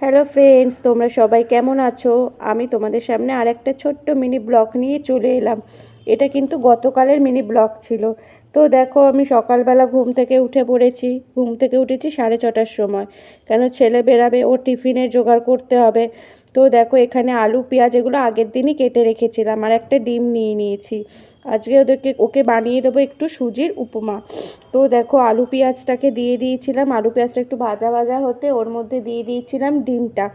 Hello friends, তোমরা সবাই কেমন আছো? আমি তোমাদের সামনে আর একটা ছোট্ট মিনি ব্লগ নিয়ে চলে এলাম। এটা কিন্তু গতকালের মিনি ব্লগ ছিল। তো দেখো, আমি সকালবেলা ঘুম থেকে উঠে পড়েছি। ঘুম থেকে উঠেছি 6:30টার সময়, কেন ছেলে বেরাবে, ও টিফিনের জোগাড় করতে হবে। তো দেখো, এখানে আলু পেঁয়াজ এগুলো আগের দিনই কেটে রেখেছিলাম, আর একটা ডিম নিয়ে নিয়েছি। আজকে ওকে বানিয়ে দেবো একটু সুজির উপমা। তো দেখো, আলু পেঁয়াজটাকে দিয়ে দিয়েছিলাম, আলু পেঁয়াজটা একটু ভাজা ভাজা হতে ওর মধ্যে দিয়ে দিয়েছিলাম ডিমটা।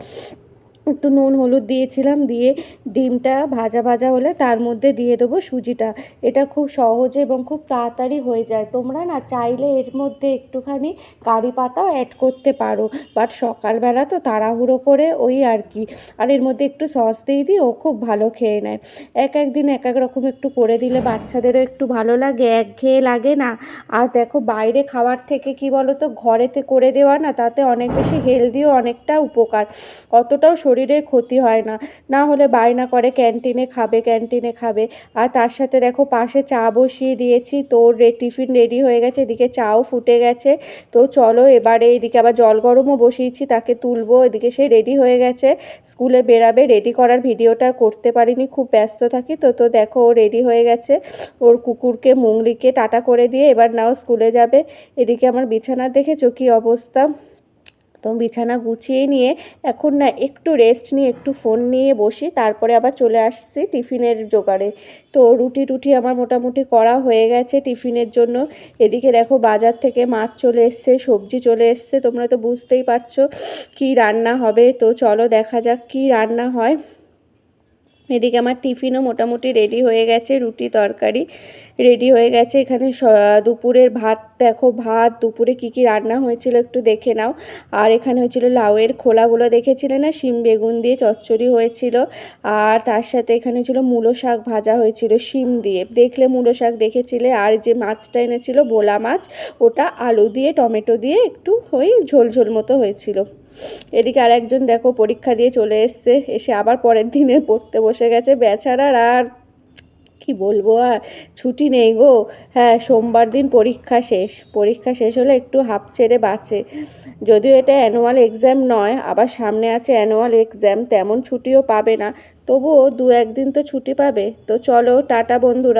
একটু নুন হলুদ দিয়েছিলাম, দিয়ে ডিমটা ভাজা ভাজা হলে তার মধ্যে দিয়ে দেবো সুজিটা। এটা খুব সহজে এবং খুব তাড়াতাড়ি হয়ে যায়। তোমরা না চাইলে এর মধ্যে একটুখানি কারি পাতাও অ্যাড করতে পারো, বাট সকালবেলা তো তাড়াহুড়ো করে ওই আর কি। আর এর মধ্যে একটু সস দিয়ে দিই, ও খুব ভালো খেয়ে নেয়। এক এক দিন এক এক রকম একটু করে দিলে বাচ্চাদেরও একটু ভালো লাগে, একঘেয়ে লাগে না। আর দেখো, বাইরে খাওয়ার থেকে কি বলো তো, ঘরেতে করে দেওয়া না, তাতে অনেক বেশি হেলদিও অনেকটা উপকার, অতটাও শরীরের ক্ষতি হয় না। না হলে বায়না করে ক্যান্টিনে খাবে ক্যান্টিনে খাবে। আর তার সাথে দেখো, পাশে চা বসিয়ে দিয়েছি, তোর টিফিন রেডি হয়ে গেছে, এদিকে চাও ফুটে গেছে। তো চলো এবারে, এদিকে আবার জল গরমও বসিয়েছি, তাকে তুলবো। এদিকে সে রেডি হয়ে গেছে, স্কুলে বেরাবে। রেডি করার ভিডিওটা করতে পারিনি, খুব ব্যস্ত থাকি। তো দেখো, ও রেডি হয়ে গেছে, ওর কুকুরকে মুংলিকে টাটা করে দিয়ে এবার নাও স্কুলে যাবে। এদিকে আমার বিছানা দেখেছো কী অবস্থা। তো বিছানা গুছিয়ে নিয়ে এখন না একটু রেস্ট নিয়ে একটু ফোন নিয়ে বসি, তারপরে আবার চলে আসছি টিফিনের জোগাড়ে। তো রুটি টুটি আমার মোটামুটি করা হয়ে গেছে টিফিনের জন্য। এদিকে দেখো, বাজার থেকে মাছ চলে এসছে, সবজি চলে এসছে, তোমরা তো বুঝতেই পারছো কী রান্না হবে। তো চলো দেখা যাক কী রান্না হয়। এদিকে আমার টিফিনও মোটামুটি রেডি হয়ে গেছে, রুটি তরকারি রেডি হয়ে গেছে। এখানে দুপুরের ভাত দেখো, ভাত দুপুরে কি কি রান্না হয়েছিল একটু দেখে নাও। আর এখানে হয়েছিল লাউয়ের খোলাগুলো, দেখেছিলে না, শিম বেগুন দিয়ে চচ্চড়ি হয়েছিল। আর তার সাথে এখানে ছিল মূলো শাক ভাজা হয়েছিল শিম দিয়ে, দেখলে মূলো শাক দেখেছিলে। আর যে মাছটা এনেছিল ভোলা মাছ, ওটা আলু দিয়ে টমেটো দিয়ে একটু ওই ঝোল ঝোল মতো হয়েছিল। এদিকে আর একজন দেখো পরীক্ষা দিয়ে চলে এসছে, এসে আবার পরের দিনে পড়তে বসে গেছে বেচারার। আর কি বলবো, আর ছুটি নেই গো। হ্যাঁ, সোমবার দিন পরীক্ষা শেষ, পরীক্ষা শেষ হলে একটু হাঁপ ছেড়ে বাঁচে। যদিও এটা অ্যানুয়াল এক্সাম নয়, আবার সামনে আছে অ্যানুয়াল এক্সাম, তেমন ছুটিও পাবে না, তবুও দু একদিন তো ছুটি পাবে। তো চলো টাটা বন্ধুরা।